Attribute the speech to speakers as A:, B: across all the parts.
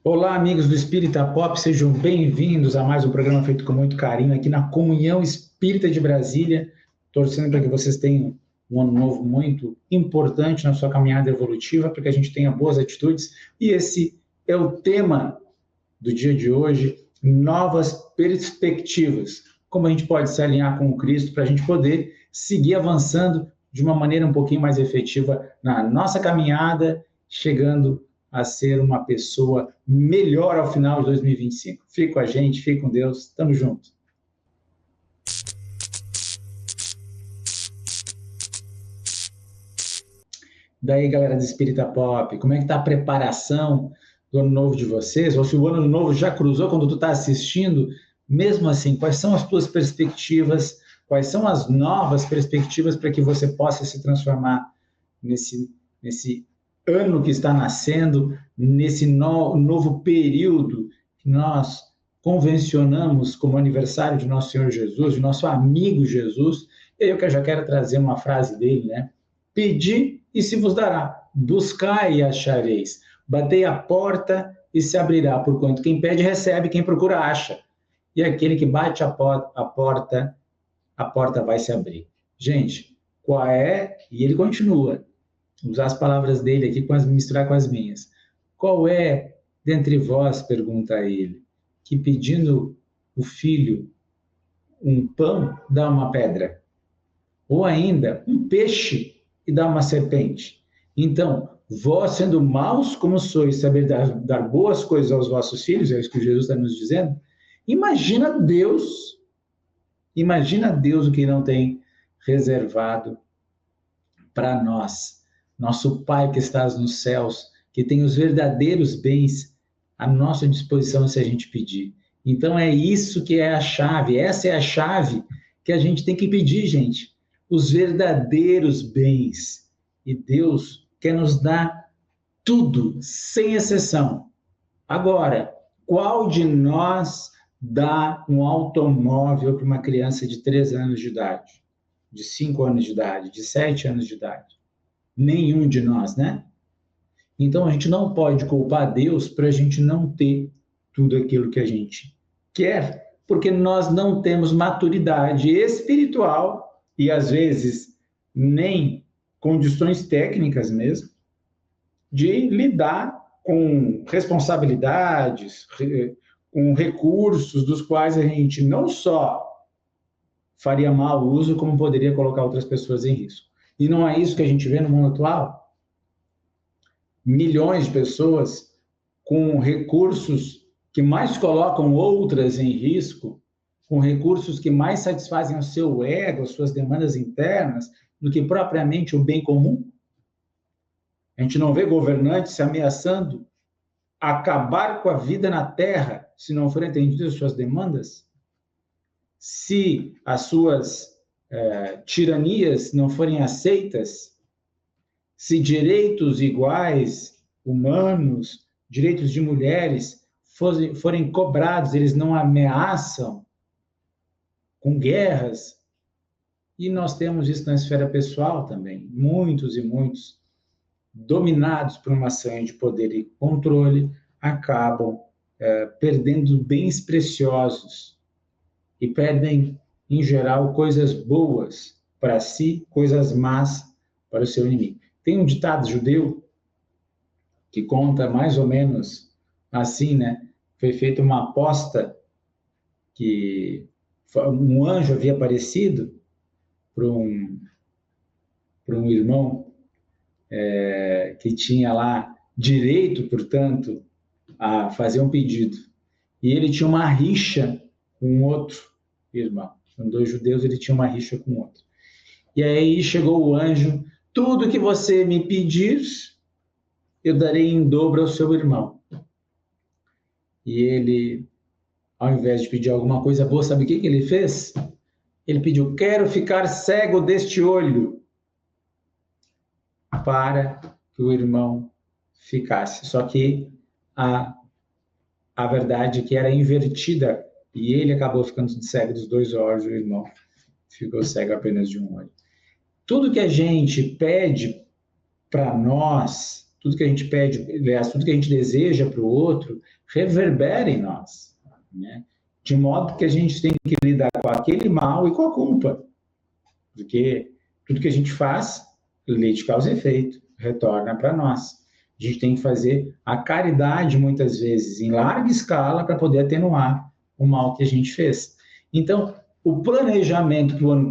A: Olá, amigos do Espírita Pop, sejam bem-vindos a mais um programa feito com muito carinho aqui na Comunhão Espírita de Brasília, torcendo para que vocês tenham um ano novo muito importante na sua caminhada evolutiva, para que a gente tenha boas atitudes. E esse é o tema do dia de hoje, novas perspectivas. Como a gente pode se alinhar com o Cristo para a gente poder seguir avançando de uma maneira um pouquinho mais efetiva na nossa caminhada, chegando a ser uma pessoa melhor ao final de 2025. Fique com a gente, fique com Deus, tamo junto. Daí, galera do Espírita Pop, como é que tá a preparação do ano novo de vocês? Ou se o ano novo já cruzou quando tu tá assistindo, mesmo assim, quais são as tuas perspectivas? Quais são as novas perspectivas para que você possa se transformar nesse ano que está nascendo, nesse novo período que nós convencionamos como aniversário de nosso Senhor Jesus, de nosso amigo Jesus? Eu que já quero trazer uma frase dele, né? Pedi e se vos dará, buscai e achareis, batei a porta e se abrirá, porquanto quem pede recebe, quem procura acha, e aquele que bate a porta vai se abrir. Gente, qual é? E ele continua, usar as palavras dele aqui, misturar com as minhas. Qual é dentre vós, pergunta ele, que pedindo o filho um pão dá uma pedra? Ou ainda, um peixe e dá uma serpente? Então, vós sendo maus como sois, saber dar boas coisas aos vossos filhos, é isso que Jesus está nos dizendo, imagina Deus o que não tem reservado para nós. Nosso Pai que estás nos céus, que tem os verdadeiros bens à nossa disposição se a gente pedir. Então é isso que é a chave, essa é a chave que a gente tem que pedir, gente. Os verdadeiros bens. E Deus quer nos dar tudo, sem exceção. Agora, qual de nós dá um automóvel para uma criança de 3 anos de idade, de 5 anos de idade, de 7 anos de idade? Nenhum de nós, né? Então a gente não pode culpar Deus para a gente não ter tudo aquilo que a gente quer, porque nós não temos maturidade espiritual e às vezes nem condições técnicas mesmo de lidar com responsabilidades, com recursos dos quais a gente não só faria mau uso, como poderia colocar outras pessoas em risco. E não é isso que a gente vê no mundo atual? Milhões de pessoas com recursos que mais colocam outras em risco, com recursos que mais satisfazem o seu ego, as suas demandas internas, do que propriamente o bem comum. A gente não vê governantes se ameaçando acabar com a vida na Terra se não forem atendidas as suas demandas? Se as suas tiranias não forem aceitas? Se direitos iguais, humanos, direitos de mulheres forem cobrados, eles não ameaçam com guerras? E nós temos isso na esfera pessoal também. Muitos e muitos, dominados por uma sanha de poder e controle, acabam perdendo bens preciosos e perdem, em geral, coisas boas para si, coisas más para o seu inimigo. Tem um ditado judeu que conta mais ou menos assim, né? Foi feita uma aposta que um anjo havia aparecido para um irmão que tinha lá direito, portanto, a fazer um pedido. E ele tinha uma rixa com outro irmão. São 2 judeus, ele tinha uma rixa com outro. E aí chegou o anjo, tudo que você me pedir, eu darei em dobro ao seu irmão. E ele, ao invés de pedir alguma coisa boa, sabe o que ele fez? Ele pediu, quero ficar cego deste olho, para que o irmão ficasse. Só que a verdade é que era invertida, e ele acabou ficando cego dos 2 olhos, o irmão ficou cego apenas de um olho. Tudo que a gente pede para nós, tudo que a gente pede, aliás, tudo que a gente deseja para o outro, reverbera em nós, né? De modo que a gente tem que lidar com aquele mal e com a culpa, porque tudo que a gente faz, lei de causa e efeito, retorna para nós. A gente tem que fazer a caridade, muitas vezes, em larga escala, para poder atenuar o mal que a gente fez. Então, o planejamento para o ano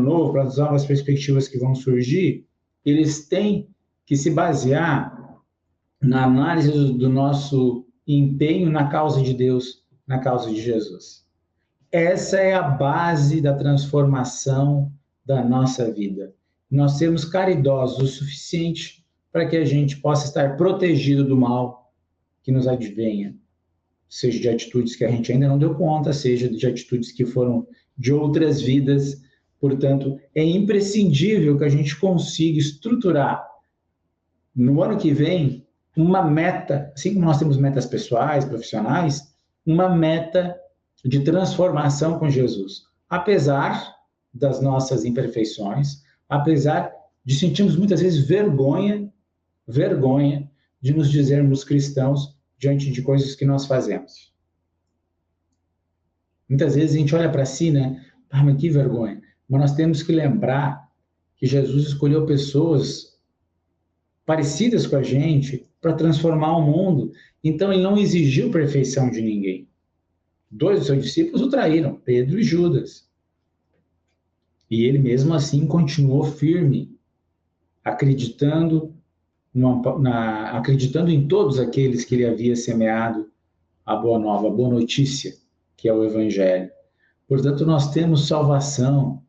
A: novo, para as novas perspectivas que vão surgir, eles têm que se basear na análise do nosso empenho na causa de Deus, na causa de Jesus. Essa é a base da transformação da nossa vida. Nós sermos caridosos o suficiente para que a gente possa estar protegido do mal que nos advenha, seja de atitudes que a gente ainda não deu conta, seja de atitudes que foram de outras vidas. Portanto, é imprescindível que a gente consiga estruturar no ano que vem uma meta, assim como nós temos metas pessoais, profissionais, uma meta de transformação com Jesus. Apesar das nossas imperfeições, apesar de sentirmos muitas vezes vergonha de nos dizermos cristãos diante de coisas que nós fazemos. Muitas vezes a gente olha para si, né? Ah, mas que vergonha. Mas nós temos que lembrar que Jesus escolheu pessoas parecidas com a gente para transformar o mundo. Então, ele não exigiu perfeição de ninguém. 2 dos seus discípulos o traíram, Pedro e Judas. E ele, mesmo assim, continuou firme, acreditando em todos aqueles que ele havia semeado a boa nova, a boa notícia, que é o Evangelho. Portanto, nós temos salvação.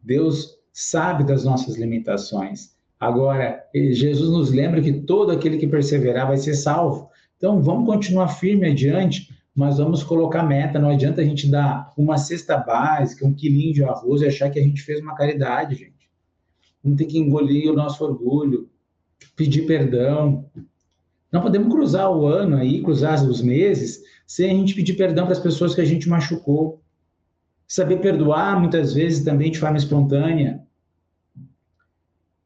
A: Deus sabe das nossas limitações. Agora, Jesus nos lembra que todo aquele que perseverar vai ser salvo. Então, vamos continuar firme adiante, mas vamos colocar meta. Não adianta a gente dar uma cesta básica, 1 quilinho de arroz e achar que a gente fez uma caridade, gente. Vamos ter que engolir o nosso orgulho, pedir perdão. Não podemos cruzar o ano aí, cruzar os meses, sem a gente pedir perdão para as pessoas que a gente machucou. Saber perdoar, muitas vezes, também de forma espontânea.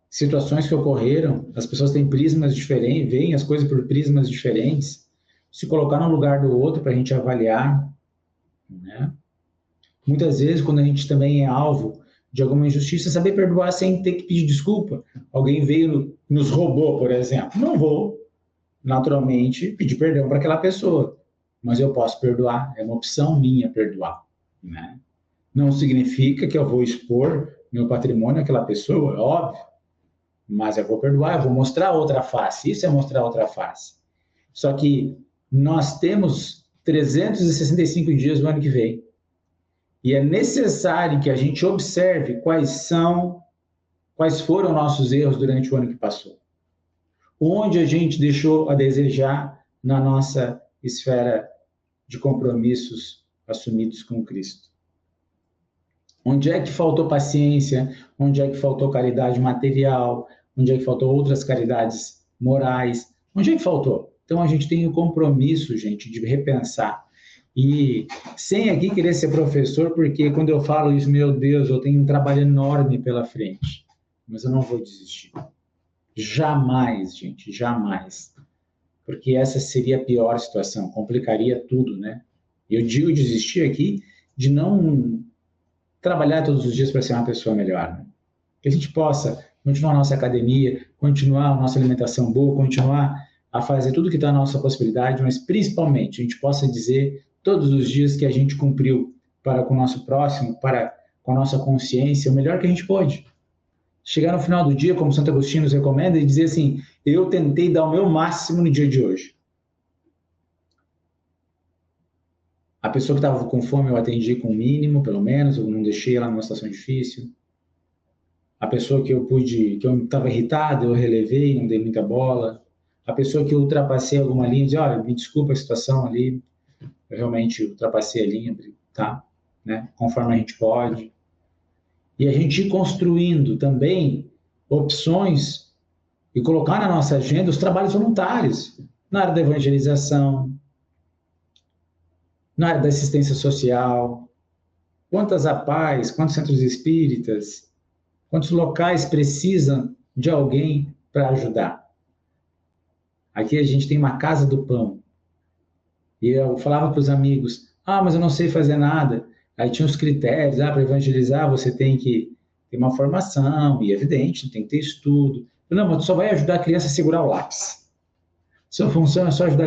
A: Situações que ocorreram, as pessoas têm prismas diferentes, veem as coisas por prismas diferentes. Se colocar no lugar do outro para a gente avaliar, né? Muitas vezes, quando a gente também é alvo de alguma injustiça, saber perdoar sem ter que pedir desculpa. Alguém veio, nos roubou, por exemplo. Não vou, naturalmente, pedir perdão para aquela pessoa, mas eu posso perdoar, é uma opção minha perdoar, né? Não significa que eu vou expor meu patrimônio àquela pessoa, é óbvio, mas eu vou perdoar, eu vou mostrar outra face, isso é mostrar outra face. Só que nós temos 365 dias no ano que vem, e é necessário que a gente observe quais foram nossos erros durante o ano que passou. Onde a gente deixou a desejar na nossa esfera de compromissos assumidos com Cristo. Onde é que faltou paciência? Onde é que faltou caridade material? Onde é que faltou outras caridades morais? Onde é que faltou? Então, a gente tem o compromisso, gente, de repensar. E sem aqui querer ser professor, porque quando eu falo isso, meu Deus, eu tenho um trabalho enorme pela frente. Mas eu não vou desistir. Jamais, gente, jamais. Porque essa seria a pior situação, complicaria tudo, né? Eu digo desistir aqui de não trabalhar todos os dias para ser uma pessoa melhor, né? Que a gente possa continuar a nossa academia, continuar a nossa alimentação boa, continuar a fazer tudo que está à nossa possibilidade, mas principalmente a gente possa dizer todos os dias que a gente cumpriu para com o nosso próximo, para com a nossa consciência, o melhor que a gente pôde. Chegar no final do dia, como Santo Agostinho nos recomenda, e dizer assim, eu tentei dar o meu máximo no dia de hoje. A pessoa que estava com fome eu atendi com o mínimo, pelo menos, eu não deixei ela numa situação difícil. A pessoa que eu estava irritado, eu relevei, não dei muita bola. A pessoa que eu ultrapassei alguma linha, dizia, olha, me desculpa a situação ali, eu realmente ultrapassei a linha, tá? Né? Conforme a gente pode. E a gente ir construindo também opções e colocar na nossa agenda os trabalhos voluntários, na área da evangelização, na área da assistência social, quantas APAES, quantos centros espíritas, quantos locais precisam de alguém para ajudar. Aqui a gente tem uma casa do pão. E eu falava para os amigos, mas eu não sei fazer nada. Aí tinha os critérios, para evangelizar você tem que ter uma formação, e é evidente, tem que ter estudo. Não, mas tu só vai ajudar a criança a segurar o lápis. Sua função é só ajudar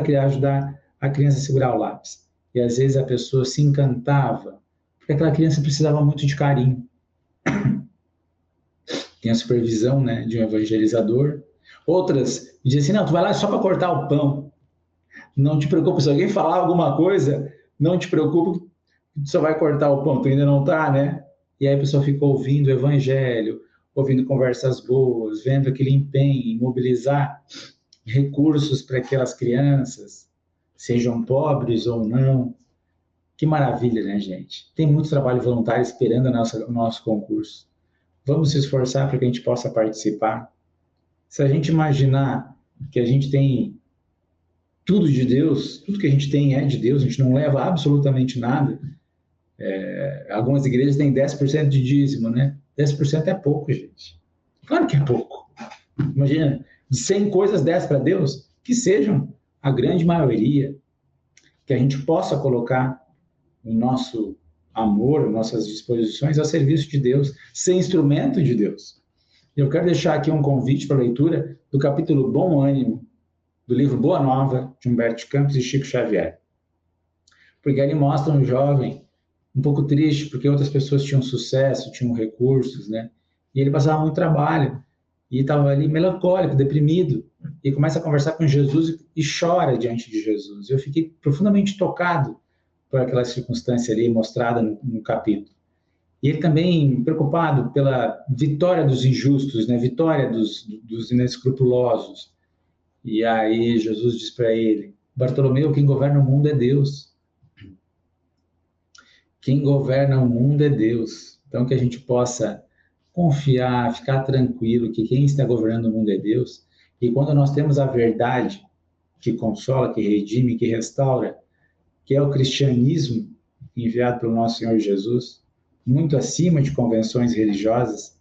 A: a criança a segurar o lápis. E às vezes a pessoa se encantava, porque aquela criança precisava muito de carinho. Tem a supervisão, né, de um evangelizador. Outras diziam assim, não, tu vai lá só para cortar o pão. Não te preocupe, se alguém falar alguma coisa, não te preocupe, tu só vai cortar o pão, tu ainda não tá, né? E aí a pessoa fica ouvindo o evangelho, ouvindo conversas boas, vendo aquele empenho em mobilizar recursos para aquelas crianças, sejam pobres ou não. Que maravilha, né, gente? Tem muito trabalho voluntário esperando o nosso concurso. Vamos se esforçar para que a gente possa participar. Se a gente imaginar que a gente tem tudo de Deus, tudo que a gente tem é de Deus, a gente não leva absolutamente nada. Algumas igrejas têm 10% de dízimo, né? 10% é pouco, gente. Claro que é pouco. Imagina, de 100 coisas, 10 para Deus, que sejam a grande maioria, que a gente possa colocar o nosso amor, nossas disposições a serviço de Deus, ser instrumento de Deus. Eu quero deixar aqui um convite para a leitura do capítulo Bom Ânimo, do livro Boa Nova, de Humberto Campos e Chico Xavier. Porque ele mostra um jovem um pouco triste, porque outras pessoas tinham sucesso, tinham recursos, né? E ele passava muito trabalho, e estava ali melancólico, deprimido, e começa a conversar com Jesus e chora diante de Jesus. Eu fiquei profundamente tocado por aquela circunstância ali mostrada no capítulo. E ele também preocupado pela vitória dos injustos, né? Vitória dos inescrupulosos. E aí Jesus diz para ele, Bartolomeu, quem governa o mundo é Deus. Quem governa o mundo é Deus. Então que a gente possa confiar, ficar tranquilo que quem está governando o mundo é Deus. E quando nós temos a verdade que consola, que redime, que restaura, que é o cristianismo enviado pelo nosso Senhor Jesus, muito acima de convenções religiosas,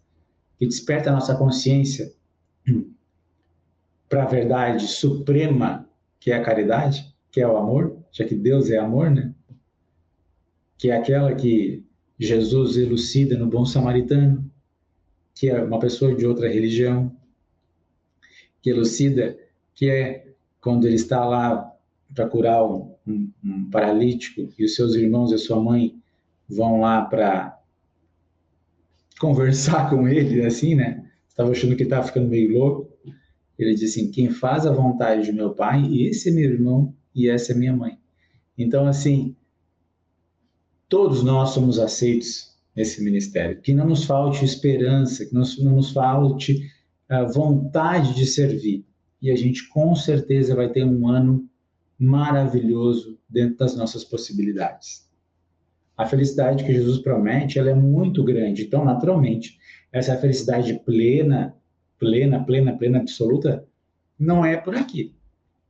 A: que desperta a nossa consciência para a verdade suprema, que é a caridade, que é o amor, já que Deus é amor, né? Que é aquela que Jesus elucida no Bom Samaritano, que é uma pessoa de outra religião, que elucida que é quando ele está lá para curar um paralítico e os seus irmãos e a sua mãe vão lá para conversar com ele, assim, né? Estava achando que estava ficando meio louco. Ele disse assim, quem faz a vontade de meu pai, esse é meu irmão e essa é minha mãe. Então, assim, todos nós somos aceitos nesse ministério. Que não nos falte esperança, que não nos falte a vontade de servir. E a gente, com certeza, vai ter um ano maravilhoso dentro das nossas possibilidades. A felicidade que Jesus promete, ela é muito grande. Então, naturalmente, essa felicidade plena, absoluta, não é por aqui.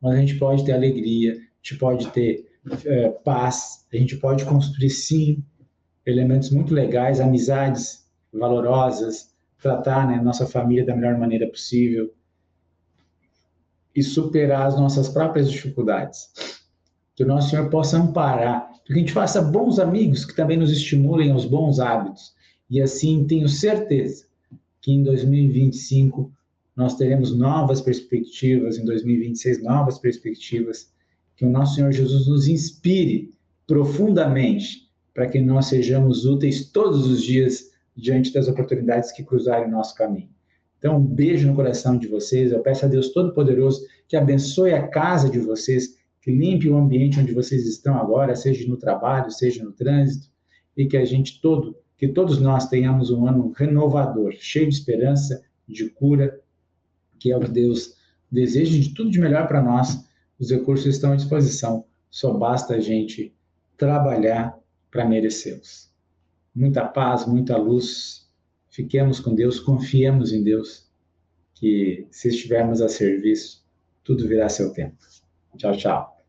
A: Mas a gente pode ter alegria, a gente pode ter paz, a gente pode construir, sim, elementos muito legais, amizades valorosas, tratar, né, nossa família da melhor maneira possível e superar as nossas próprias dificuldades. Que o nosso Senhor possa amparar, que a gente faça bons amigos que também nos estimulem aos bons hábitos. E assim, tenho certeza que em 2025 nós teremos novas perspectivas, em 2026 novas perspectivas, que o nosso Senhor Jesus nos inspire profundamente para que nós sejamos úteis todos os dias diante das oportunidades que cruzarem o nosso caminho. Então, um beijo no coração de vocês, eu peço a Deus Todo-Poderoso que abençoe a casa de vocês, que limpe o ambiente onde vocês estão agora, seja no trabalho, seja no trânsito, e que todos nós tenhamos um ano renovador, cheio de esperança, de cura, que é o que Deus deseja de tudo de melhor para nós. Os recursos estão à disposição, só basta a gente trabalhar para merecê-los. Muita paz, muita luz, fiquemos com Deus, confiemos em Deus, que se estivermos a serviço, tudo virá a seu tempo. Tchau, tchau.